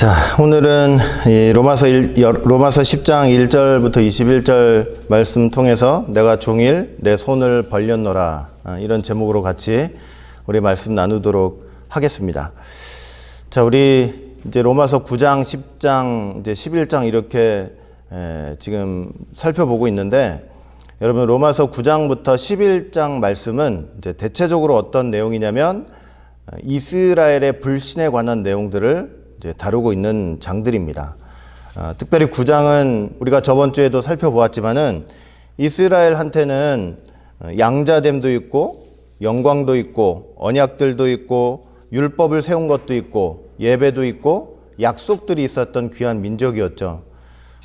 자, 오늘은 이 로마서 10장 1절부터 21절 말씀 통해서 내가 종일 내 손을 벌렸노라, 이런 제목으로 같이 우리 말씀 나누도록 하겠습니다. 자, 우리 이제 로마서 9장, 10장, 이제 11장 이렇게 지금 살펴보고 있는데, 여러분 로마서 9장부터 11장 말씀은 이제 대체적으로 어떤 내용이냐면 이스라엘의 불신에 관한 내용들을 이제 다루고 있는 장들입니다. 특별히 9장은 우리가 저번 주에도 살펴보았지만은 이스라엘한테는 양자됨도 있고 영광도 있고 언약들도 있고 율법을 세운 것도 있고 예배도 있고 약속들이 있었던 귀한 민족이었죠.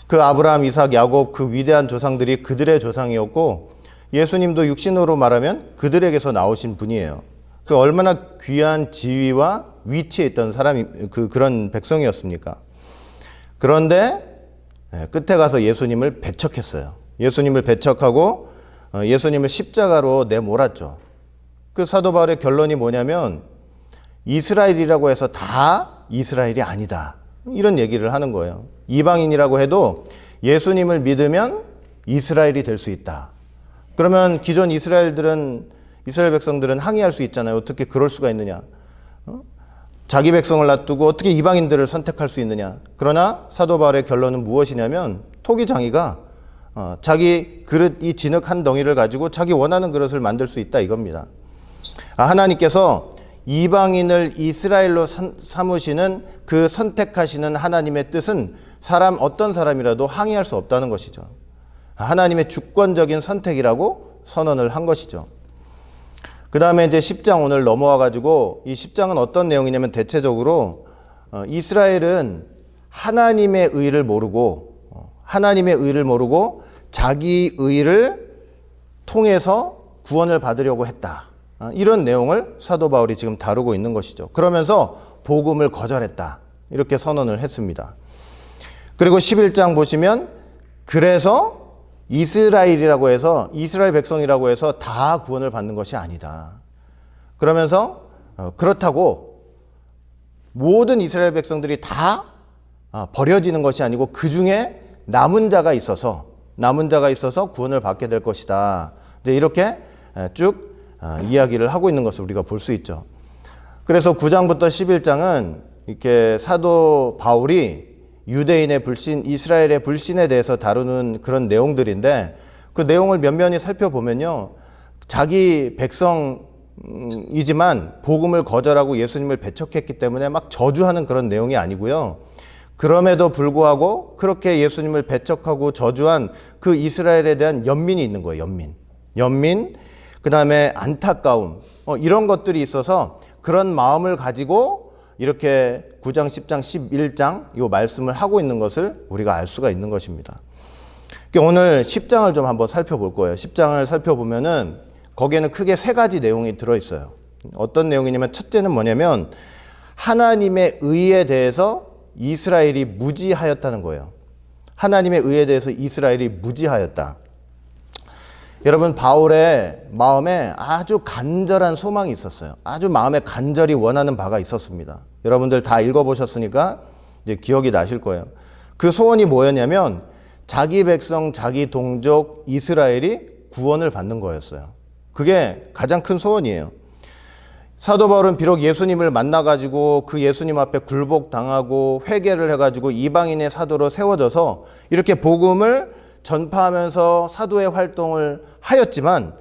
그 아브라함, 이삭, 야곱, 그 위대한 조상들이 그들의 조상이었고 예수님도 육신으로 말하면 그들에게서 나오신 분이에요. 그 얼마나 귀한 지위와 위치에 있던 사람이 그런 백성이었습니까? 그런데 끝에 가서 예수님을 배척했어요. 예수님을 배척하고 예수님을 십자가로 내몰았죠. 그 사도 바울의 결론이 뭐냐면 이스라엘이라고 해서 다 이스라엘이 아니다, 이런 얘기를 하는 거예요. 이방인이라고 해도 예수님을 믿으면 이스라엘이 될 수 있다. 그러면 기존 이스라엘 백성들은 항의할 수 있잖아요. 어떻게 그럴 수가 있느냐? 자기 백성을 놔두고 어떻게 이방인들을 선택할 수 있느냐? 그러나 사도 바울의 결론은 무엇이냐면 토기장이가 자기 그릇, 이 진흙 한 덩이를 가지고 자기 원하는 그릇을 만들 수 있다, 이겁니다. 하나님께서 이방인을 이스라엘로 삼으시는 그 선택하시는 하나님의 뜻은 어떤 사람이라도 항의할 수 없다는 것이죠. 하나님의 주권적인 선택이라고 선언을 한 것이죠. 그 다음에 이제 10장 오늘 넘어와 가지고, 이 10장은 어떤 내용이냐면 대체적으로 이스라엘은 하나님의 의를 모르고 자기 의를 통해서 구원을 받으려고 했다, 이런 내용을 사도 바울이 지금 다루고 있는 것이죠. 그러면서 복음을 거절했다, 이렇게 선언을 했습니다. 그리고 11장 보시면 그래서 이스라엘이라고 해서, 이스라엘 백성이라고 해서 다 구원을 받는 것이 아니다. 그러면서 그렇다고 모든 이스라엘 백성들이 다 버려지는 것이 아니고 그 중에 남은 자가 있어서 구원을 받게 될 것이다. 이제 이렇게 쭉 이야기를 하고 있는 것을 우리가 볼 수 있죠. 그래서 9장부터 11장은 이렇게 사도 바울이 유대인의 불신, 이스라엘의 불신에 대해서 다루는 그런 내용들인데, 그 내용을 면면히 살펴보면요, 자기 백성이지만 복음을 거절하고 예수님을 배척했기 때문에 막 저주하는 그런 내용이 아니고요, 그럼에도 불구하고 그렇게 예수님을 배척하고 저주한 그 이스라엘에 대한 연민이 있는 거예요. 연민, 그 다음에 안타까움, 이런 것들이 있어서 그런 마음을 가지고 이렇게 9장, 10장, 11장 이 말씀을 하고 있는 것을 우리가 알 수가 있는 것입니다. 오늘 10장을 좀 한번 살펴볼 거예요. 10장을 살펴보면은 거기에는 크게 세 가지 내용이 들어있어요. 어떤 내용이냐면, 첫째는 뭐냐면 하나님의 의에 대해서 이스라엘이 무지하였다는 거예요. 하나님의 의에 대해서 이스라엘이 무지하였다. 여러분, 바울의 마음에 아주 간절한 소망이 있었어요. 아주 마음에 간절히 원하는 바가 있었습니다. 여러분들 다 읽어보셨으니까 이제 기억이 나실 거예요. 그 소원이 뭐였냐면 자기 백성, 자기 동족 이스라엘이 구원을 받는 거였어요. 그게 가장 큰 소원이에요. 사도 바울은 비록 예수님을 만나가지고 그 예수님 앞에 굴복당하고 회개를 해가지고 이방인의 사도로 세워져서 이렇게 복음을 전파하면서 사도의 활동을 하였지만,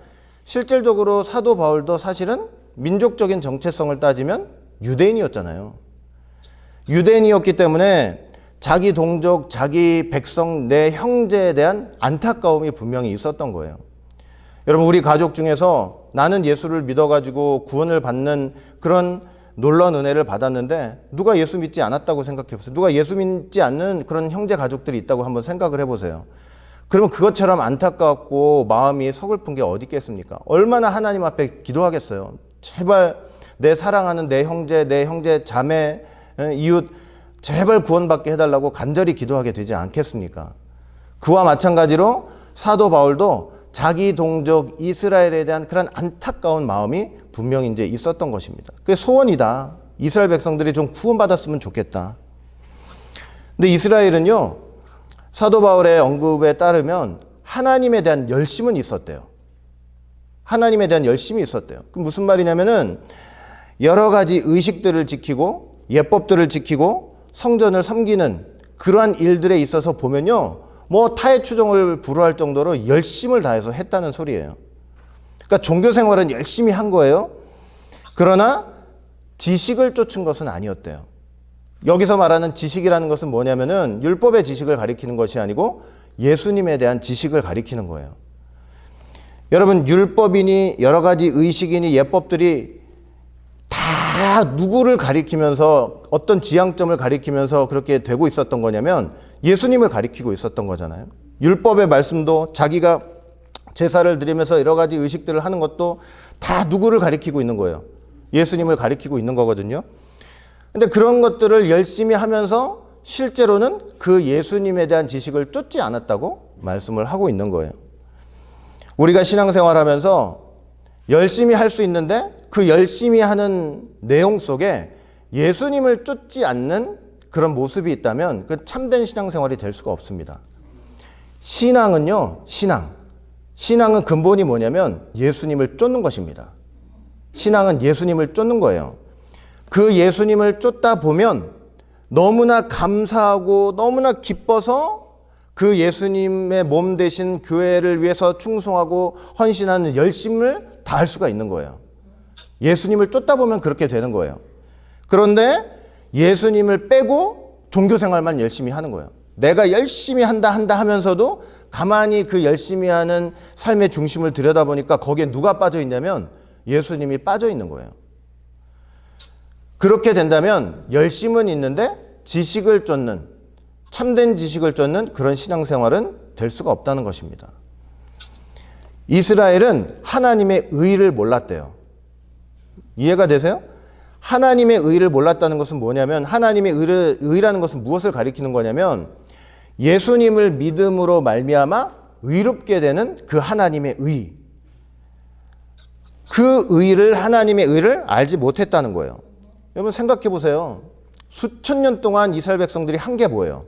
실질적으로 사도 바울도 사실은 민족적인 정체성을 따지면 유대인이었잖아요. 유대인이었기 때문에 자기 동족, 자기 백성, 내 형제에 대한 안타까움이 분명히 있었던 거예요. 여러분, 우리 가족 중에서 나는 예수를 믿어가지고 구원을 받는 그런 놀라운 은혜를 받았는데 누가 예수 믿지 않았다고 생각해 보세요. 누가 예수 믿지 않는 그런 형제 가족들이 있다고 한번 생각을 해보세요. 그러면 그것처럼 안타깝고 마음이 서글픈 게 어디 있겠습니까? 얼마나 하나님 앞에 기도하겠어요. 제발 내 사랑하는 내 형제, 자매, 이웃 제발 구원받게 해달라고 간절히 기도하게 되지 않겠습니까? 그와 마찬가지로 사도 바울도 자기 동족 이스라엘에 대한 그런 안타까운 마음이 분명히 이제 있었던 것입니다. 그게 소원이다. 이스라엘 백성들이 좀 구원받았으면 좋겠다. 근데 이스라엘은요, 사도 바울의 언급에 따르면 하나님에 대한 열심은 있었대요. 하나님에 대한 열심이 있었대요. 그 무슨 말이냐면은 여러 가지 의식들을 지키고 예법들을 지키고 성전을 섬기는 그러한 일들에 있어서 보면요, 뭐 타의 추종을 불허할 정도로 열심을 다해서 했다는 소리예요. 그러니까 종교 생활은 열심히 한 거예요. 그러나 지식을 쫓은 것은 아니었대요. 여기서 말하는 지식이라는 것은 뭐냐면은 율법의 지식을 가리키는 것이 아니고 예수님에 대한 지식을 가리키는 거예요. 여러분, 율법이니 여러 가지 의식이니 예법들이 다 누구를 가리키면서 어떤 지향점을 가리키면서 그렇게 되고 있었던 거냐면 예수님을 가리키고 있었던 거잖아요. 율법의 말씀도 자기가 제사를 드리면서 여러 가지 의식들을 하는 것도 다 누구를 가리키고 있는 거예요. 예수님을 가리키고 있는 거거든요. 근데 그런 것들을 열심히 하면서 실제로는 그 예수님에 대한 지식을 쫓지 않았다고 말씀을 하고 있는 거예요. 우리가 신앙생활하면서 열심히 할 수 있는데 그 열심히 하는 내용 속에 예수님을 쫓지 않는 그런 모습이 있다면 그 참된 신앙생활이 될 수가 없습니다. 신앙은요, 신앙은 근본이 뭐냐면 예수님을 쫓는 것입니다. 신앙은 예수님을 쫓는 거예요. 그 예수님을 쫓다 보면 너무나 감사하고 너무나 기뻐서 그 예수님의 몸 대신 교회를 위해서 충성하고 헌신하는 열심을 다할 수가 있는 거예요. 예수님을 쫓다 보면 그렇게 되는 거예요. 그런데 예수님을 빼고 종교생활만 열심히 하는 거예요. 내가 열심히 한다 하면서도 가만히 그 열심히 하는 삶의 중심을 들여다보니까 거기에 누가 빠져 있냐면 예수님이 빠져 있는 거예요. 그렇게 된다면 열심은 있는데 지식을 쫓는, 참된 지식을 쫓는 그런 신앙생활은 될 수가 없다는 것입니다. 이스라엘은 하나님의 의를 몰랐대요. 이해가 되세요? 하나님의 의를 몰랐다는 것은 뭐냐면 하나님의 의라는 것은 무엇을 가리키는 거냐면 예수님을 믿음으로 말미암아 의롭게 되는 그 하나님의 의. 그 의를, 하나님의 의를 알지 못했다는 거예요. 여러분 생각해 보세요. 수천 년 동안 이스라엘 백성들이 한 게 뭐예요?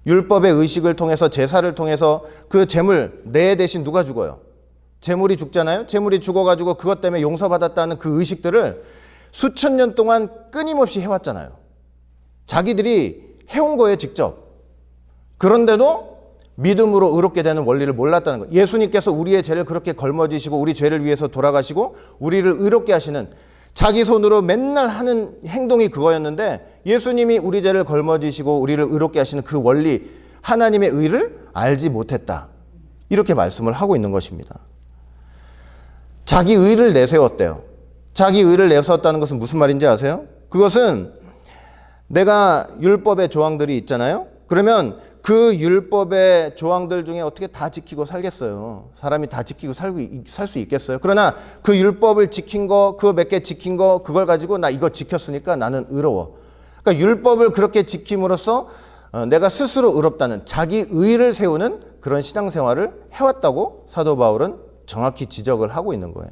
율법의 의식을 통해서 제사를 통해서 그 제물, 내 대신 누가 죽어요? 제물이 죽잖아요. 제물이 죽어가지고 그것 때문에 용서받았다는 그 의식들을 수천 년 동안 끊임없이 해왔잖아요. 자기들이 해온 거예요, 직접. 그런데도 믿음으로 의롭게 되는 원리를 몰랐다는 거예요. 예수님께서 우리의 죄를 그렇게 걸머지시고 우리 죄를 위해서 돌아가시고 우리를 의롭게 하시는, 자기 손으로 맨날 하는 행동이 그거였는데 예수님이 우리 죄를 걸머지시고 우리를 의롭게 하시는 그 원리, 하나님의 의를 알지 못했다. 이렇게 말씀을 하고 있는 것입니다. 자기 의를 내세웠대요. 자기 의를 내세웠다는 것은 무슨 말인지 아세요? 그것은 내가 율법의 조항들이 있잖아요. 그러면 그 율법의 조항들 중에 어떻게 다 지키고 살겠어요? 사람이 다 지키고 살 수 있겠어요? 그러나 그 율법을 지킨 거, 그 몇 개 지킨 거, 그걸 가지고 나 이거 지켰으니까 나는 의로워. 그러니까 율법을 그렇게 지킴으로써 내가 스스로 의롭다는 자기 의를 세우는 그런 신앙생활을 해왔다고 사도 바울은 정확히 지적을 하고 있는 거예요.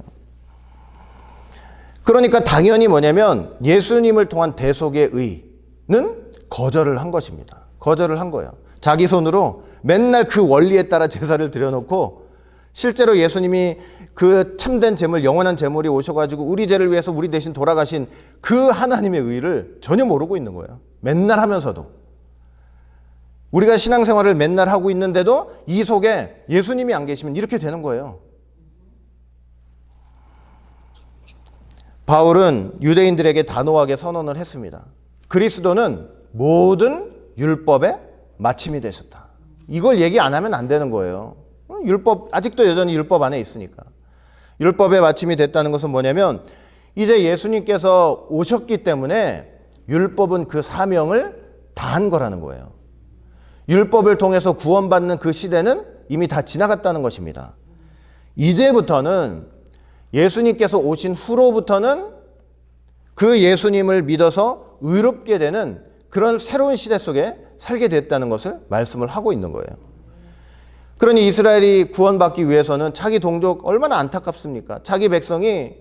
그러니까 당연히 뭐냐면 예수님을 통한 대속의 의는 거절을 한 것입니다. 거절을 한 거예요. 자기 손으로 맨날 그 원리에 따라 제사를 드려놓고 실제로 예수님이 그 참된 제물, 영원한 제물이 오셔가지고 우리 죄를 위해서 우리 대신 돌아가신 그 하나님의 의를 전혀 모르고 있는 거예요. 맨날 하면서도. 우리가 신앙생활을 맨날 하고 있는데도 이 속에 예수님이 안 계시면 이렇게 되는 거예요. 바울은 유대인들에게 단호하게 선언을 했습니다. 그리스도는 모든 율법의 마침이 되셨다. 이걸 얘기 안 하면 안 되는 거예요. 율법, 아직도 여전히 율법 안에 있으니까. 율법의 마침이 됐다는 것은 뭐냐면 이제 예수님께서 오셨기 때문에 율법은 그 사명을 다한 거라는 거예요. 율법을 통해서 구원받는 그 시대는 이미 다 지나갔다는 것입니다. 이제부터는 예수님께서 오신 후로부터는 그 예수님을 믿어서 의롭게 되는 그런 새로운 시대 속에 살게 됐다는 것을 말씀을 하고 있는 거예요. 그러니 이스라엘이 구원받기 위해서는 자기 동족 얼마나 안타깝습니까? 자기 백성이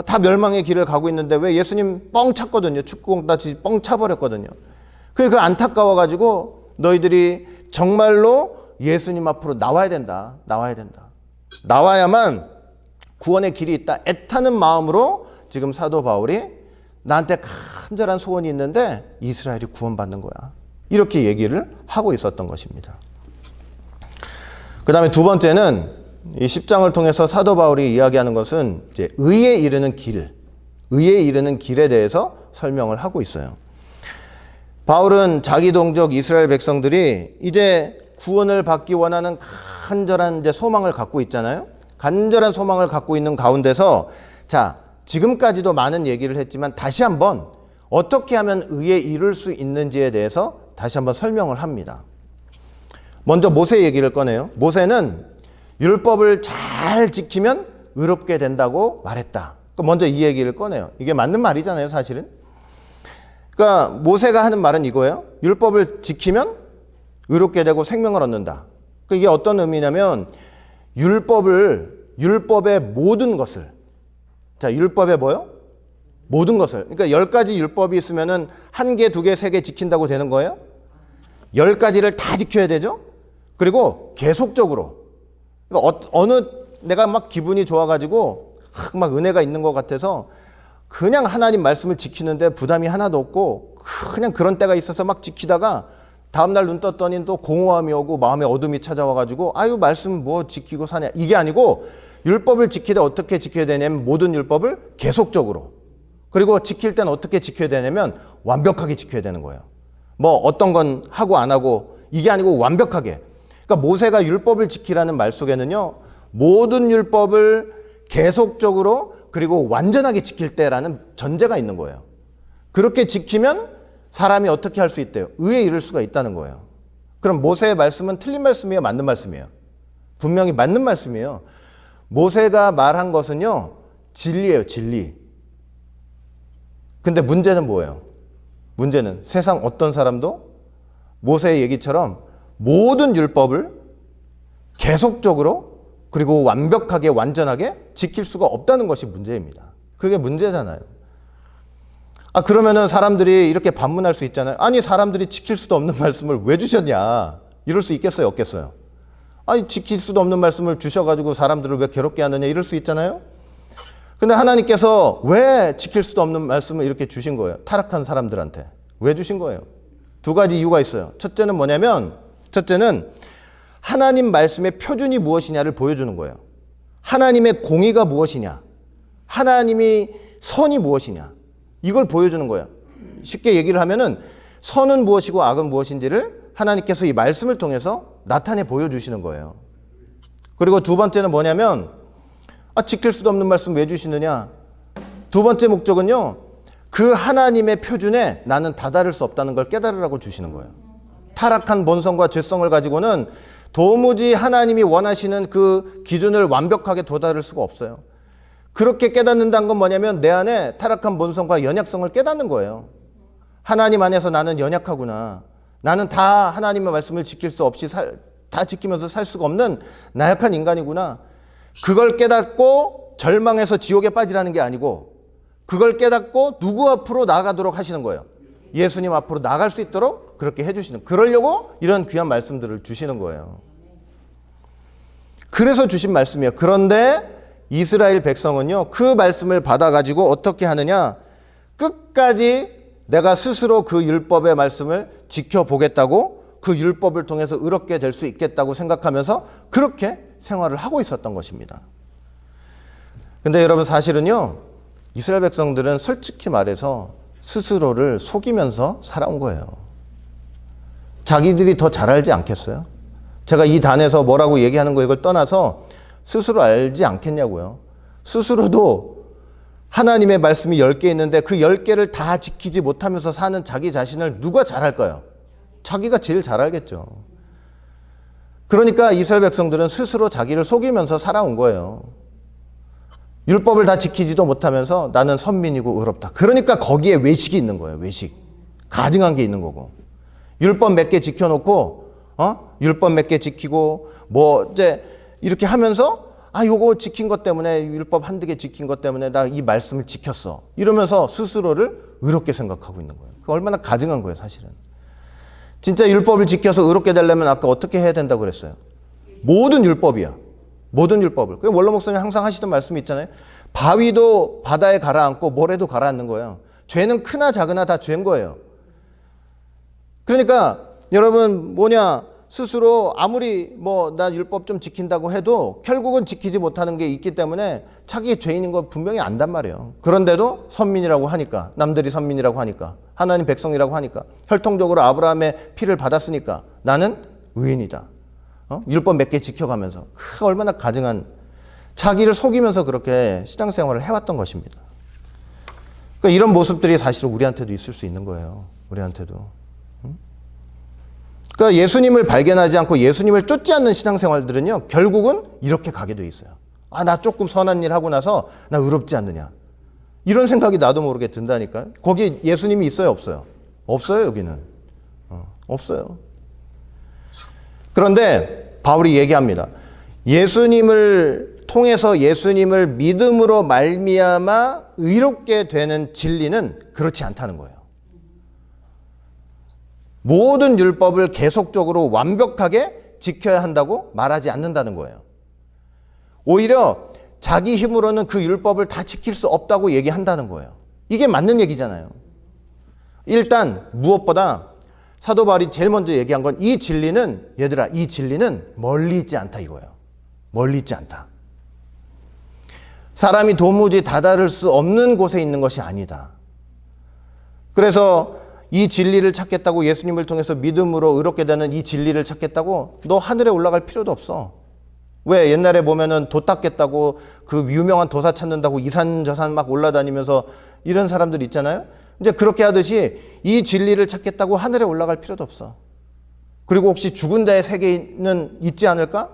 다 멸망의 길을 가고 있는데 왜 예수님 뻥 찼거든요. 축구공 다치 뻥 차버렸거든요. 그 안타까워가지고 너희들이 정말로 예수님 앞으로 나와야 된다. 나와야 된다. 나와야만 구원의 길이 있다. 애타는 마음으로 지금 사도 바울이 나한테 간절한 소원이 있는데 이스라엘이 구원받는 거야. 이렇게 얘기를 하고 있었던 것입니다. 그 다음에 두 번째는 이 10장을 통해서 사도 바울이 이야기하는 것은 이제 의에 이르는 길에 대해서 설명을 하고 있어요. 바울은 자기 동족 이스라엘 백성들이 이제 구원을 받기 원하는 간절한 이제 소망을 갖고 있잖아요. 간절한 소망을 갖고 있는 가운데서 자, 지금까지도 많은 얘기를 했지만 다시 한번 어떻게 하면 의에 이룰 수 있는지에 대해서 다시 한번 설명을 합니다. 먼저 모세 얘기를 꺼내요. 모세는 율법을 잘 지키면 의롭게 된다고 말했다. 먼저 이 얘기를 꺼내요. 이게 맞는 말이잖아요, 사실은. 그러니까 모세가 하는 말은 이거예요. 율법을 지키면 의롭게 되고 생명을 얻는다. 이게 어떤 의미냐면 율법의 모든 것을, 자, 율법의 뭐요? 모든 것을. 그러니까 10가지 율법이 있으면은 1개, 2개, 3개 지킨다고 되는 거예요. 10가지를 다 지켜야 되죠. 그리고 계속적으로. 그러니까 어느 내가 막 기분이 좋아가지고 막 은혜가 있는 것 같아서 그냥 하나님 말씀을 지키는데 부담이 하나도 없고 그냥 그런 때가 있어서 막 지키다가 다음날 눈 떴더니 또 공허함이 오고 마음에 어둠이 찾아와가지고 아유 말씀 뭐 지키고 사냐. 이게 아니고 율법을 지키다 어떻게 지켜야 되냐면 모든 율법을 계속적으로, 그리고 지킬 때는 어떻게 지켜야 되냐면 완벽하게 지켜야 되는 거예요. 뭐 어떤 건 하고 안 하고 이게 아니고 완벽하게. 그러니까 모세가 율법을 지키라는 말 속에는요, 모든 율법을 계속적으로 그리고 완전하게 지킬 때라는 전제가 있는 거예요. 그렇게 지키면 사람이 어떻게 할 수 있대요? 의에 이를 수가 있다는 거예요. 그럼 모세의 말씀은 틀린 말씀이에요? 맞는 말씀이에요? 분명히 맞는 말씀이에요. 모세가 말한 것은요, 진리예요, 진리. 근데 문제는 뭐예요? 문제는 세상 어떤 사람도 모세의 얘기처럼 모든 율법을 계속적으로 그리고 완벽하게 완전하게 지킬 수가 없다는 것이 문제입니다. 그게 문제잖아요. 그러면은 사람들이 이렇게 반문할 수 있잖아요. 아니, 사람들이 지킬 수도 없는 말씀을 왜 주셨냐? 이럴 수 있겠어요, 없겠어요? 아니, 지킬 수도 없는 말씀을 주셔가지고 사람들을 왜 괴롭게 하느냐? 이럴 수 있잖아요. 근데 하나님께서 왜 지킬 수도 없는 말씀을 이렇게 주신 거예요? 타락한 사람들한테. 왜 주신 거예요? 두 가지 이유가 있어요. 첫째는 뭐냐면, 첫째는 하나님 말씀의 표준이 무엇이냐를 보여주는 거예요. 하나님의 공의가 무엇이냐? 하나님이 선이 무엇이냐? 이걸 보여주는 거예요. 쉽게 얘기를 하면은 선은 무엇이고 악은 무엇인지를 하나님께서 이 말씀을 통해서 나타내 보여주시는 거예요. 그리고 두 번째는 뭐냐면, 지킬 수도 없는 말씀 왜 주시느냐? 두 번째 목적은요, 그 하나님의 표준에 나는 다다를 수 없다는 걸 깨달으라고 주시는 거예요. 타락한 본성과 죄성을 가지고는 도무지 하나님이 원하시는 그 기준을 완벽하게 도달할 수가 없어요. 그렇게 깨닫는다는 건 뭐냐면 내 안에 타락한 본성과 연약성을 깨닫는 거예요. 하나님 안에서 나는 연약하구나. 나는 다 하나님의 말씀을 지킬 수 없이 다 지키면서 살 수가 없는 나약한 인간이구나. 그걸 깨닫고 절망해서 지옥에 빠지라는 게 아니고 그걸 깨닫고 누구 앞으로 나아가도록 하시는 거예요. 예수님 앞으로 나갈 수 있도록 그렇게 해주시는, 그러려고 이런 귀한 말씀들을 주시는 거예요. 그래서 주신 말씀이에요. 그런데 이스라엘 백성은요, 그 말씀을 받아가지고 어떻게 하느냐? 끝까지 내가 스스로 그 율법의 말씀을 지켜보겠다고, 그 율법을 통해서 의롭게 될 수 있겠다고 생각하면서 그렇게 생활을 하고 있었던 것입니다. 근데 여러분, 사실은요, 이스라엘 백성들은 솔직히 말해서 스스로를 속이면서 살아온 거예요. 자기들이 더 잘 알지 않겠어요? 제가 이 단에서 뭐라고 얘기하는 거 이걸 떠나서 스스로 알지 않겠냐고요. 스스로도 하나님의 말씀이 10개 있는데 그 10개를 다 지키지 못하면서 사는 자기 자신을 누가 잘 알까요? 자기가 제일 잘 알겠죠. 그러니까 이스라엘 백성들은 스스로 자기를 속이면서 살아온 거예요. 율법을 다 지키지도 못하면서 나는 선민이고 의롭다. 그러니까 거기에 외식이 있는 거예요. 외식. 가증한 게 있는 거고. 율법 몇 개 지켜놓고 율법 몇 개 지키고 이제 이렇게 하면서 요거 지킨 것 때문에, 율법 한두 개 지킨 것 때문에 나 이 말씀을 지켰어. 이러면서 스스로를 의롭게 생각하고 있는 거예요. 그 얼마나 가증한 거예요, 사실은. 진짜 율법을 지켜서 의롭게 되려면 아까 어떻게 해야 된다고 그랬어요? 모든 율법이야. 모든 율법을. 그 원로 목사님이 항상 하시던 말씀이 있잖아요. 바위도 바다에 가라앉고 모래도 가라앉는 거예요. 죄는 크나 작으나 다 죄인 거예요. 그러니까 여러분 스스로 아무리 나 율법 좀 지킨다고 해도 결국은 지키지 못하는 게 있기 때문에 자기 죄인인 거 분명히 안단 말이에요. 그런데도 선민이라고 하니까, 남들이 선민이라고 하니까, 하나님 백성이라고 하니까, 혈통적으로 아브라함의 피를 받았으니까 나는 의인이다. 율법 몇 개 지켜가면서 얼마나 가증한, 자기를 속이면서 그렇게 신앙생활을 해왔던 것입니다. 그러니까 이런 모습들이 사실은 우리한테도 있을 수 있는 거예요. 우리한테도. 그러니까 예수님을 발견하지 않고 예수님을 쫓지 않는 신앙생활들은요, 결국은 이렇게 가게 돼 있어요. 나 조금 선한 일 하고 나서 나 의롭지 않느냐, 이런 생각이 나도 모르게 든다니까요. 거기 예수님이 있어요, 없어요? 없어요. 여기는 없어요. 그런데 바울이 얘기합니다. 예수님을 통해서 예수님을 믿음으로 말미암아 의롭게 되는 진리는 그렇지 않다는 거예요. 모든 율법을 계속적으로 완벽하게 지켜야 한다고 말하지 않는다는 거예요. 오히려 자기 힘으로는 그 율법을 다 지킬 수 없다고 얘기한다는 거예요. 이게 맞는 얘기잖아요. 일단 무엇보다 사도 바울이 제일 먼저 얘기한 건 이 진리는, 얘들아, 이 진리는 멀리 있지 않다 이거예요. 멀리 있지 않다. 사람이 도무지 다다를 수 없는 곳에 있는 것이 아니다. 그래서 이 진리를 찾겠다고, 예수님을 통해서 믿음으로 의롭게 되는 이 진리를 찾겠다고 너 하늘에 올라갈 필요도 없어. 왜? 옛날에 보면은 도 닦겠다고 그 유명한 도사 찾는다고 이산저산 막 올라다니면서 이런 사람들 있잖아요. 이제 그렇게 하듯이 이 진리를 찾겠다고 하늘에 올라갈 필요도 없어. 그리고 혹시 죽은 자의 세계는 있지 않을까?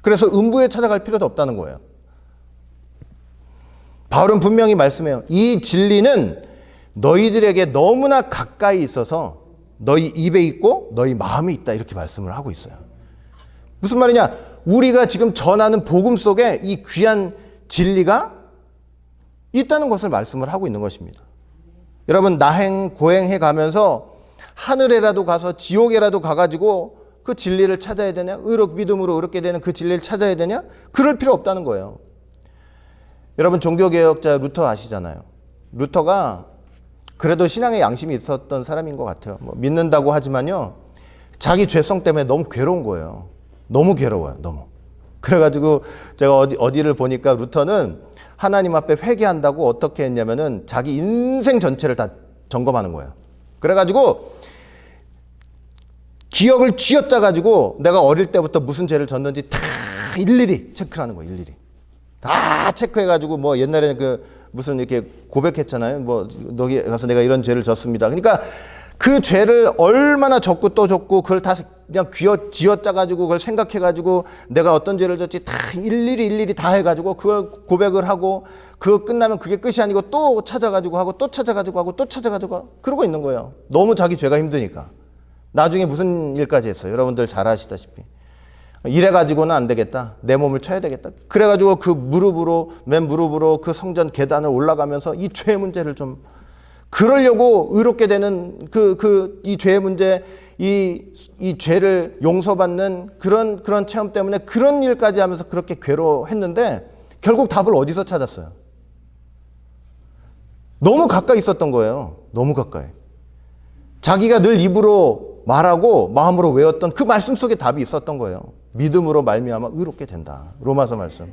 그래서 음부에 찾아갈 필요도 없다는 거예요. 바울은 분명히 말씀해요. 이 진리는 너희들에게 너무나 가까이 있어서 너희 입에 있고 너희 마음에 있다, 이렇게 말씀을 하고 있어요. 무슨 말이냐? 우리가 지금 전하는 복음 속에 이 귀한 진리가 있다는 것을 말씀을 하고 있는 것입니다. 여러분, 나행 고행해 가면서 하늘에라도 가서 지옥에라도 가가지고 그 진리를 찾아야 되냐? 믿음으로 의롭게 되는 그 진리를 찾아야 되냐? 그럴 필요 없다는 거예요. 여러분, 종교개혁자 루터 아시잖아요. 루터가 그래도 신앙의 양심이 있었던 사람인 것 같아요. 믿는다고 하지만요, 자기 죄성 때문에 너무 괴로운 거예요. 너무 괴로워요. 너무. 그래가지고 제가 어디를 보니까 루터는 하나님 앞에 회개한다고 어떻게 했냐면은 자기 인생 전체를 다 점검하는 거예요. 그래가지고 기억을 쥐어짜가지고 내가 어릴 때부터 무슨 죄를 졌는지 다 일일이 체크를 하는 거예요. 일일이. 다 체크해가지고 옛날에는 무슨 이렇게 고백했잖아요. 너기 가서 내가 이런 죄를 졌습니다. 그러니까 그 죄를 얼마나 졌고 또 졌고 그걸 다 그냥 쥐어짜가지고 그걸 생각해가지고 내가 어떤 죄를 졌지 다 일일이 다 해가지고 그걸 고백을 하고, 그거 끝나면 그게 끝이 아니고 또 찾아가지고 하고 또 찾아가지고 하고 또 찾아가지고 그러고 있는 거예요. 너무 자기 죄가 힘드니까. 나중에 무슨 일까지 했어요. 여러분들 잘 아시다시피. 이래가지고는 안 되겠다. 내 몸을 쳐야 되겠다. 그래가지고 맨 무릎으로 그 성전 계단을 올라가면서 이 죄의 문제를 좀, 그러려고 의롭게 되는 이 죄의 문제, 이 죄를 용서받는 그런 체험 때문에 그런 일까지 하면서 그렇게 괴로워했는데 결국 답을 어디서 찾았어요? 너무 가까이 있었던 거예요. 너무 가까이. 자기가 늘 입으로 말하고 마음으로 외웠던 그 말씀 속에 답이 있었던 거예요. 믿음으로 말미암아 의롭게 된다. 로마서 말씀.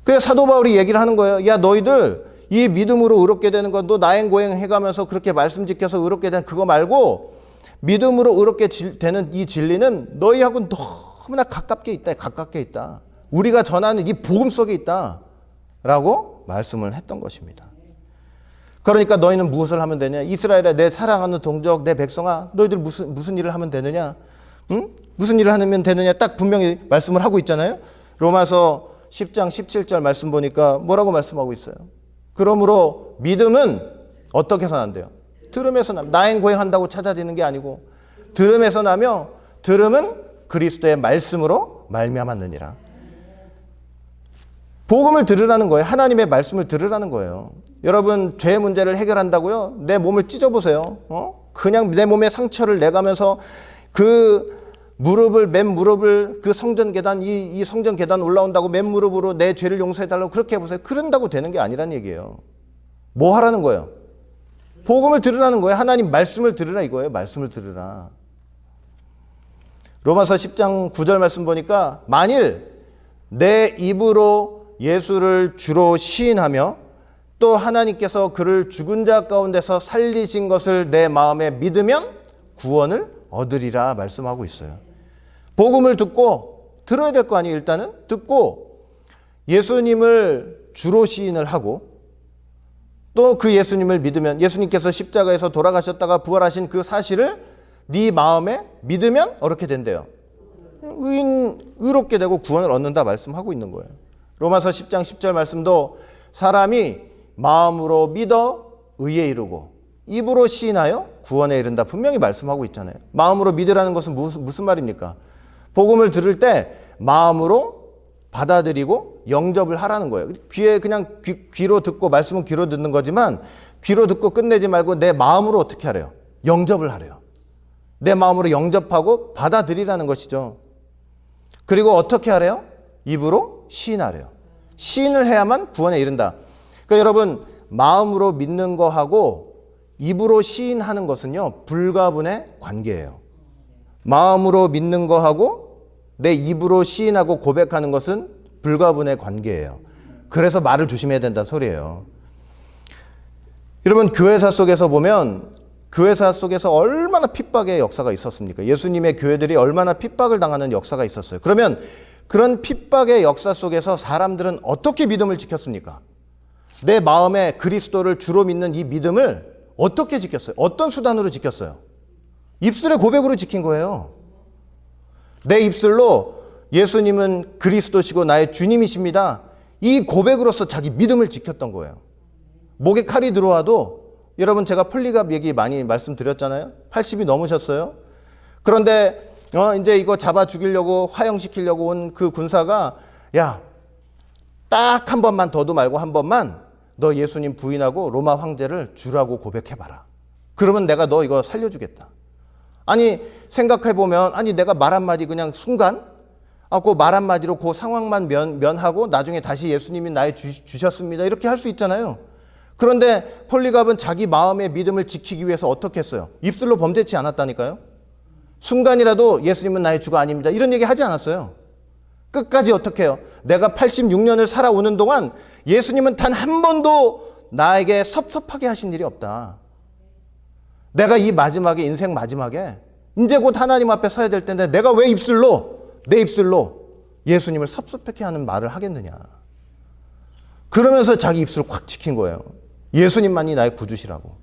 그래서 사도 바울이 얘기를 하는 거예요. 야, 너희들 이 믿음으로 의롭게 되는 건 너 나행 고행 해가면서 그렇게 말씀 지켜서 의롭게 된 그거 말고 믿음으로 의롭게 되는 이 진리는 너희하고 너무나 가깝게 있다. 우리가 전하는 이 복음 속에 있다. 라고 말씀을 했던 것입니다. 그러니까 너희는 무엇을 하면 되냐? 이스라엘아, 내 사랑하는 동족, 내 백성아, 너희들 무슨 일을 하면 되느냐? 응? 무슨 일을 하면 되느냐? 딱 분명히 말씀을 하고 있잖아요. 로마서 10장 17절 말씀 보니까 뭐라고 말씀하고 있어요? 그러므로 믿음은 어떻게 해서 난대요? 들음에서 남. 나행 고행한다고 찾아지는 게 아니고 들음에서 나며, 들음은 그리스도의 말씀으로 말미암았느니라. 복음을 들으라는 거예요. 하나님의 말씀을 들으라는 거예요. 여러분, 죄의 문제를 해결한다고요? 내 몸을 찢어보세요. 그냥 내 몸에 상처를 내가면서 맨 무릎을 그 성전 계단, 이 성전 계단 올라온다고 맨 무릎으로 내 죄를 용서해달라고 그렇게 해보세요. 그런다고 되는 게 아니란 얘기예요. 뭐 하라는 거예요? 복음을 들으라는 거예요. 하나님 말씀을 들으라 이거예요. 말씀을 들으라. 로마서 10장 9절 말씀 보니까 만일 내 입으로 예수를 주로 시인하며 또 하나님께서 그를 죽은 자 가운데서 살리신 것을 내 마음에 믿으면 구원을 얻으리라 말씀하고 있어요. 복음을 듣고 들어야 될 거 아니에요. 일단은 듣고 예수님을 주로 시인을 하고 또 그 예수님을 믿으면 예수님께서 십자가에서 돌아가셨다가 부활하신 그 사실을 네 마음에 믿으면 어떻게 된대요? 의롭게 되고 구원을 얻는다 말씀하고 있는 거예요. 로마서 10장 10절 말씀도 사람이 마음으로 믿어 의에 이르고 입으로 시인하여 구원에 이른다 분명히 말씀하고 있잖아요. 마음으로 믿으라는 것은 무슨 말입니까? 복음을 들을 때 마음으로 받아들이고 영접을 하라는 거예요. 귀에 그냥 귀로 듣고 말씀은 귀로 듣는 거지만 귀로 듣고 끝내지 말고 내 마음으로 어떻게 하래요? 영접을 하래요. 내 마음으로 영접하고 받아들이라는 것이죠. 그리고 어떻게 하래요? 입으로 시인하래요. 시인을 해야만 구원에 이른다. 그러니까 여러분 마음으로 믿는 거하고 입으로 시인하는 것은요 불가분의 관계예요. 마음으로 믿는 거하고 내 입으로 시인하고 고백하는 것은 불가분의 관계예요. 그래서 말을 조심해야 된다는 소리예요. 여러분 교회사 속에서 보면 교회사 속에서 얼마나 핍박의 역사가 있었습니까? 예수님의 교회들이 얼마나 핍박을 당하는 역사가 있었어요. 그러면 그런 핍박의 역사 속에서 사람들은 어떻게 믿음을 지켰습니까? 내 마음에 그리스도를 주로 믿는 이 믿음을 어떻게 지켰어요? 어떤 수단으로 지켰어요? 입술의 고백으로 지킨 거예요. 내 입술로 예수님은 그리스도시고 나의 주님이십니다. 이 고백으로서 자기 믿음을 지켰던 거예요. 목에 칼이 들어와도 여러분 제가 폴리갑 얘기 많이 말씀드렸잖아요. 80이 넘으셨어요. 그런데 이제 이거 잡아 죽이려고 화형시키려고 온 그 군사가 야, 딱 한 번만 더도 말고 한 번만 너 예수님 부인하고 로마 황제를 주라고 고백해봐라. 그러면 내가 너 이거 살려주겠다. 아니 생각해보면 아니 내가 말 한마디 그냥 순간 그 말 한마디로 그 상황만 면하고 나중에 다시 예수님이 나의 주셨습니다. 이렇게 할 수 있잖아요. 그런데 폴리갑은 자기 마음의 믿음을 지키기 위해서 어떻게 했어요? 입술로 범죄치 않았다니까요. 순간이라도 예수님은 나의 주가 아닙니다. 이런 얘기 하지 않았어요. 끝까지 어떻게 해요? 내가 86년을 살아오는 동안 예수님은 단 한 번도 나에게 섭섭하게 하신 일이 없다. 내가 이 마지막에 인생 마지막에 이제 곧 하나님 앞에 서야 될 텐데 내가 왜 내 입술로 예수님을 섭섭하게 하는 말을 하겠느냐. 그러면서 자기 입술을 꽉 지킨 거예요. 예수님만이 나의 구주시라고.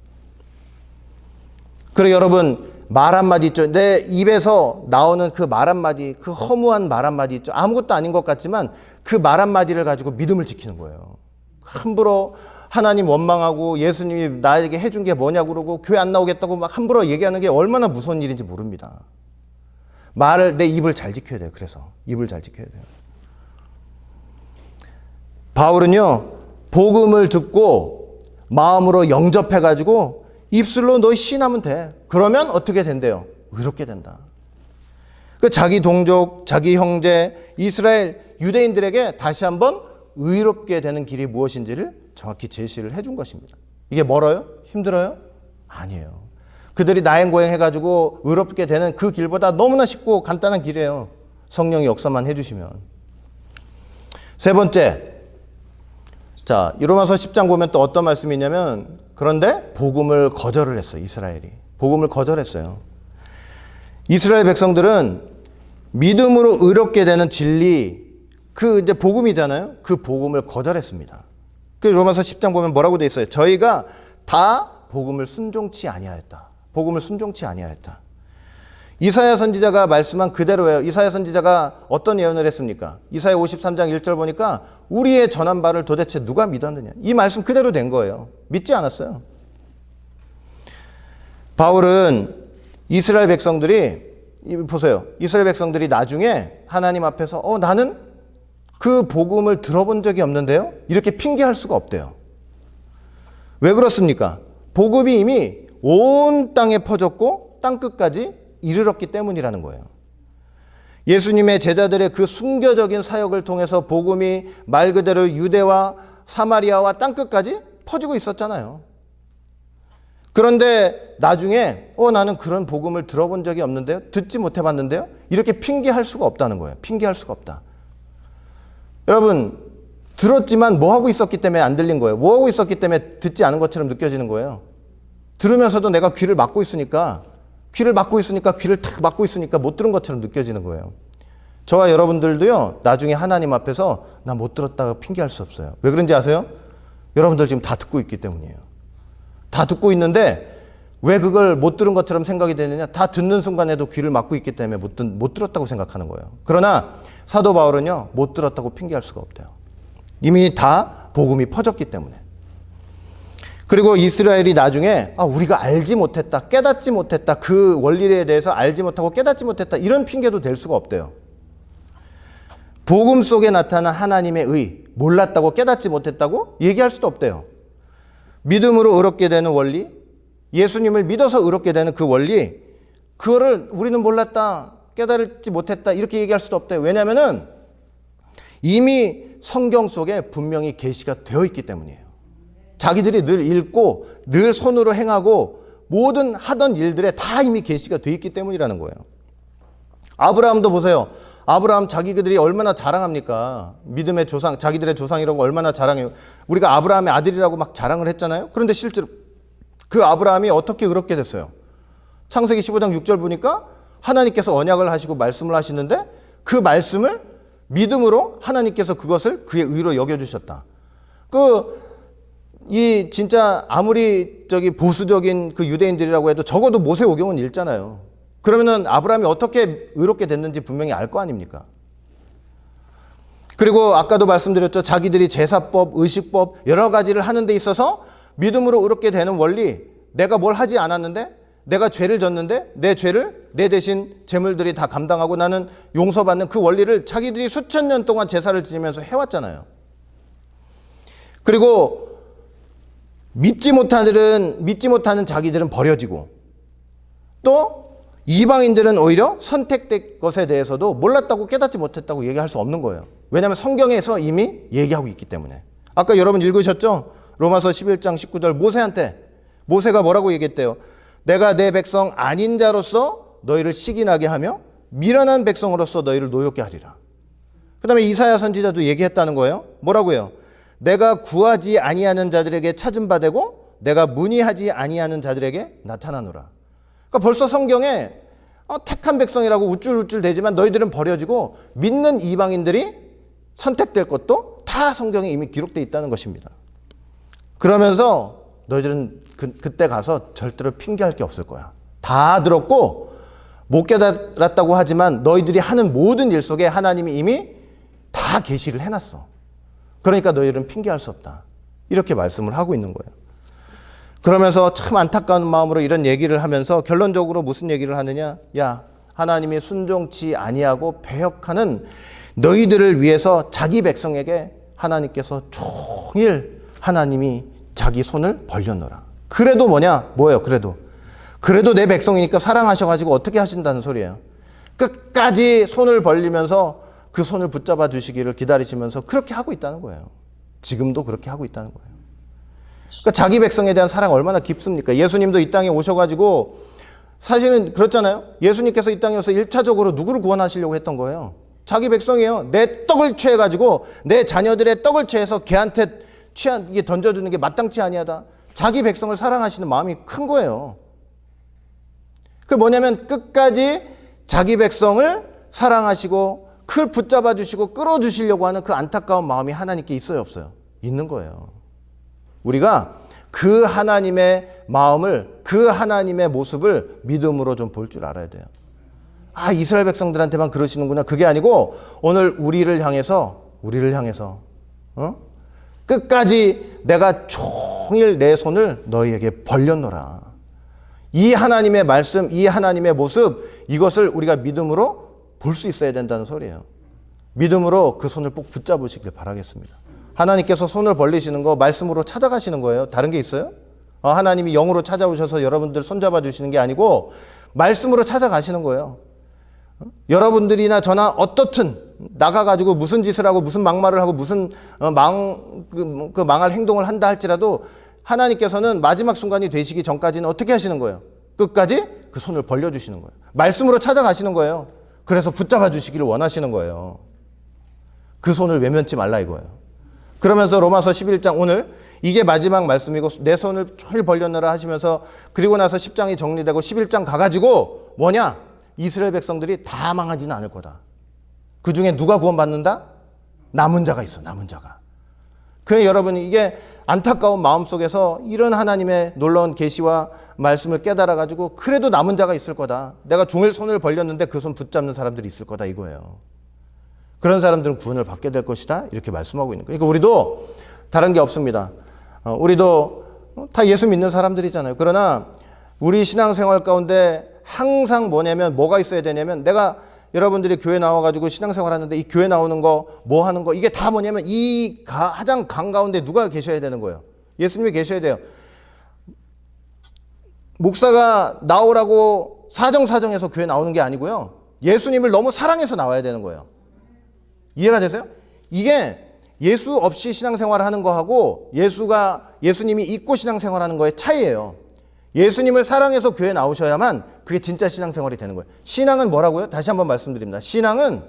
그래 여러분 말 한마디 있죠. 내 입에서 나오는 그 말 한마디, 그 허무한 말 한마디 있죠. 아무것도 아닌 것 같지만 그 말 한마디를 가지고 믿음을 지키는 거예요. 함부로 하나님 원망하고 예수님이 나에게 해준 게 뭐냐고 그러고 교회 안 나오겠다고 막 함부로 얘기하는 게 얼마나 무서운 일인지 모릅니다. 내 입을 잘 지켜야 돼요. 그래서 입을 잘 지켜야 돼요. 바울은요 복음을 듣고 마음으로 영접해가지고 입술로 너 시인하면 돼. 그러면 어떻게 된대요? 의롭게 된다. 자기 동족, 자기 형제, 이스라엘 유대인들에게 다시 한번 의롭게 되는 길이 무엇인지를 정확히 제시를 해준 것입니다. 이게 멀어요? 힘들어요? 아니에요. 그들이 나행고행해가지고 의롭게 되는 그 길보다 너무나 쉽고 간단한 길이에요. 성령이 역사만 해주시면. 세 번째, 자, 로마서 10장 보면 또 어떤 말씀이 있냐면 그런데 복음을 거절을 했어요. 이스라엘이. 복음을 거절했어요. 이스라엘 백성들은 믿음으로 의롭게 되는 진리, 그 이제 복음이잖아요. 그 복음을 거절했습니다. 그 로마서 10장 보면 뭐라고 돼 있어요? 저희가 다 복음을 순종치 아니하였다. 복음을 순종치 아니하였다. 이사야 선지자가 말씀한 그대로예요. 이사야 선지자가 어떤 예언을 했습니까? 이사야 53장 1절 보니까 우리의 전한 바를 도대체 누가 믿었느냐. 이 말씀 그대로 된 거예요. 믿지 않았어요. 바울은 이스라엘 백성들이 보세요. 이스라엘 백성들이 나중에 하나님 앞에서 나는 그 복음을 들어본 적이 없는데요. 이렇게 핑계할 수가 없대요. 왜 그렇습니까? 복음이 이미 온 땅에 퍼졌고 땅끝까지 이르렀기 때문이라는 거예요. 예수님의 제자들의 그 순교적인 사역을 통해서 복음이 말 그대로 유대와 사마리아와 땅끝까지 퍼지고 있었잖아요. 그런데 나중에 나는 그런 복음을 들어본 적이 없는데요, 듣지 못해봤는데요, 이렇게 핑계할 수가 없다는 거예요. 핑계할 수가 없다. 여러분, 들었지만 뭐하고 있었기 때문에 안 들린 거예요. 뭐하고 있었기 때문에 듣지 않은 것처럼 느껴지는 거예요. 들으면서도 내가 귀를 막고 있으니까 귀를 탁 막고 있으니까 못 들은 것처럼 느껴지는 거예요. 저와 여러분들도요, 나중에 하나님 앞에서 나 못 들었다가 핑계할 수 없어요. 왜 그런지 아세요? 여러분들 지금 다 듣고 있기 때문이에요. 다 듣고 있는데 왜 그걸 못 들은 것처럼 생각이 되느냐? 다 듣는 순간에도 귀를 막고 있기 때문에 못 들었다고 생각하는 거예요. 그러나 사도 바울은요, 못 들었다고 핑계할 수가 없대요. 이미 다 복음이 퍼졌기 때문에. 그리고 이스라엘이 나중에 우리가 알지 못했다, 깨닫지 못했다, 그 원리에 대해서 알지 못하고 깨닫지 못했다, 이런 핑계도 될 수가 없대요. 복음 속에 나타난 하나님의 의, 몰랐다고 깨닫지 못했다고 얘기할 수도 없대요. 믿음으로 의롭게 되는 원리, 예수님을 믿어서 의롭게 되는 그 원리, 그거를 우리는 몰랐다, 깨달지 못했다, 이렇게 얘기할 수도 없대요. 왜냐하면 이미 성경 속에 분명히 계시가 되어 있기 때문이에요. 자기들이 늘 읽고 늘 손으로 행하고 모든 하던 일들에 다 이미 계시가 되어 있기 때문이라는 거예요. 아브라함도 보세요. 아브라함 자기들이 얼마나 자랑합니까? 믿음의 조상, 자기들의 조상이라고 얼마나 자랑해요. 우리가 아브라함의 아들이라고 막 자랑을 했잖아요. 그런데 실제로 그 아브라함이 어떻게 의롭게 됐어요? 창세기 15장 6절 보니까 하나님께서 언약을 하시고 말씀을 하시는데 그 말씀을 믿음으로 하나님께서 그것을 그의 의로 여겨주셨다. 이 진짜 아무리 보수적인 그 유대인들이라고 해도 적어도 모세오경은 읽잖아요. 그러면은 아브라함이 어떻게 의롭게 됐는지 분명히 알 거 아닙니까? 그리고 아까도 말씀드렸죠. 자기들이 제사법, 의식법 여러 가지를 하는 데 있어서 믿음으로 의롭게 되는 원리, 내가 뭘 하지 않았는데, 내가 죄를 졌는데 내 죄를 내 대신 제물들이 다 감당하고 나는 용서받는 그 원리를 자기들이 수천 년 동안 제사를 지내면서 해왔잖아요. 그리고 믿지 못하는 자기들은 버려지고, 또 이방인들은 오히려 선택된 것에 대해서도 몰랐다고 깨닫지 못했다고 얘기할 수 없는 거예요. 왜냐하면 성경에서 이미 얘기하고 있기 때문에. 아까 여러분 읽으셨죠? 로마서 11장 19절 모세가 뭐라고 얘기했대요? 내가 내 백성 아닌 자로서 너희를 시기나게 하며 미련한 백성으로서 너희를 노엽게 하리라. 그 다음에 이사야 선지자도 얘기했다는 거예요. 뭐라고요? 내가 구하지 아니하는 자들에게 찾은 바 되고 내가 문의하지 아니하는 자들에게 나타나노라. 그러니까 벌써 성경에 택한 백성이라고 우쭐우쭐 대지만 너희들은 버려지고 믿는 이방인들이 선택될 것도 다 성경에 이미 기록되어 있다는 것입니다. 그러면서 너희들은 그때 가서 절대로 핑계할 게 없을 거야. 다 들었고 못 깨달았다고 하지만 너희들이 하는 모든 일 속에 하나님이 이미 다 계시를 해놨어. 그러니까 너희들은 핑계할 수 없다. 이렇게 말씀을 하고 있는 거예요. 그러면서 참 안타까운 마음으로 이런 얘기를 하면서 결론적으로 무슨 얘기를 하느냐? 야, 하나님이 순종치 아니하고 배역하는 너희들을 위해서 자기 백성에게 하나님께서 종일 하나님이 자기 손을 벌려놓으라. 그래도 뭐예요? 그래도 내 백성이니까 사랑하셔가지고 어떻게 하신다는 소리예요. 끝까지 손을 벌리면서 그 손을 붙잡아 주시기를 기다리시면서 그렇게 하고 있다는 거예요. 지금도 그렇게 하고 있다는 거예요. 그러니까 자기 백성에 대한 사랑 얼마나 깊습니까? 예수님도 이 땅에 오셔가지고 사실은 그렇잖아요. 예수님께서 이 땅에 와서 1차적으로 누구를 구원하시려고 했던 거예요? 자기 백성이에요. 내 떡을 취해가지고 내 자녀들의 떡을 취해서 걔한테 이게 던져주는 게 마땅치 아니하다. 자기 백성을 사랑하시는 마음이 큰 거예요. 그 뭐냐면 끝까지 자기 백성을 사랑하시고 그걸 붙잡아 주시고 끌어주시려고 하는 그 안타까운 마음이 하나님께 있어요, 없어요? 있는 거예요. 우리가 그 하나님의 마음을, 그 하나님의 모습을 믿음으로 좀 볼 줄 알아야 돼요. 이스라엘 백성들한테만 그러시는구나. 그게 아니고 오늘 우리를 향해서 끝까지 내가 종일 내 손을 너희에게 벌렸노라. 이 하나님의 말씀, 이 하나님의 모습, 이것을 우리가 믿음으로 볼 수 있어야 된다는 소리예요. 믿음으로 그 손을 꼭 붙잡으시길 바라겠습니다. 하나님께서 손을 벌리시는 거 말씀으로 찾아가시는 거예요. 다른 게 있어요? 하나님이 영으로 찾아오셔서 여러분들 손잡아 주시는 게 아니고 말씀으로 찾아가시는 거예요. 여러분들이나 저나 어떻든 나가가지고 무슨 짓을 하고 무슨 막말을 하고 무슨 망할 행동을 한다 할지라도 하나님께서는 마지막 순간이 되시기 전까지는 어떻게 하시는 거예요? 끝까지 그 손을 벌려주시는 거예요. 말씀으로 찾아가시는 거예요. 그래서 붙잡아 주시기를 원하시는 거예요. 그 손을 외면치 말라 이거예요. 그러면서 로마서 11장 오늘 이게 마지막 말씀이고 내 손을 쫄 벌렸노라 하시면서 그리고 나서 10장이 정리되고 11장 가가지고 뭐냐? 이스라엘 백성들이 다 망하지는 않을 거다. 그 중에 누가 구원받는다? 남은 자가 있어, 남은 자가. 그래 여러분 이게 안타까운 마음속에서 이런 하나님의 놀라운 계시와 말씀을 깨달아가지고 그래도 남은 자가 있을 거다. 내가 종일 손을 벌렸는데 그 손 붙잡는 사람들이 있을 거다 이거예요. 그런 사람들은 구원을 받게 될 것이다 이렇게 말씀하고 있는 거예요. 그러니까 우리도 다른 게 없습니다. 우리도 다 예수 믿는 사람들이잖아요. 그러나 우리 신앙생활 가운데 항상 뭐가 있어야 되냐면 내가 여러분들이 교회 나와가지고 신앙생활 하는데 이 교회 나오는 거, 뭐 하는 거, 이게 다 뭐냐면 이 가장 가운데 누가 계셔야 되는 거예요? 예수님이 계셔야 돼요. 목사가 나오라고 사정사정해서 교회 나오는 게 아니고요. 예수님을 너무 사랑해서 나와야 되는 거예요. 이해가 되세요? 이게 예수 없이 신앙생활 하는 거하고 예수님이 있고 신앙생활 하는 거의 차이예요. 예수님을 사랑해서 교회 나오셔야만 그게 진짜 신앙생활이 되는 거예요. 신앙은 뭐라고요? 다시 한번 말씀드립니다. 신앙은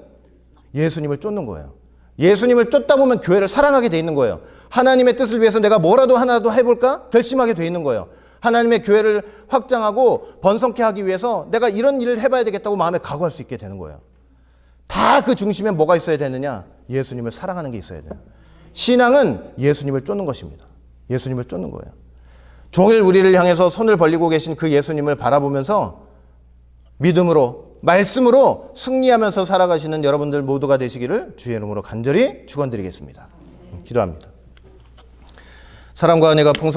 예수님을 쫓는 거예요. 예수님을 쫓다 보면 교회를 사랑하게 돼 있는 거예요. 하나님의 뜻을 위해서 내가 뭐라도 하나도 해볼까? 결심하게 돼 있는 거예요. 하나님의 교회를 확장하고 번성케 하기 위해서 내가 이런 일을 해봐야 되겠다고 마음에 각오할 수 있게 되는 거예요. 다 그 중심에 뭐가 있어야 되느냐? 예수님을 사랑하는 게 있어야 돼요. 신앙은 예수님을 쫓는 것입니다. 예수님을 쫓는 거예요. 종일 우리를 향해서 손을 벌리고 계신 그 예수님을 바라보면서 믿음으로 말씀으로 승리하면서 살아가시는 여러분들 모두가 되시기를 주의 이름으로 간절히 축원드리겠습니다. 기도합니다. 사랑과 은혜가 풍성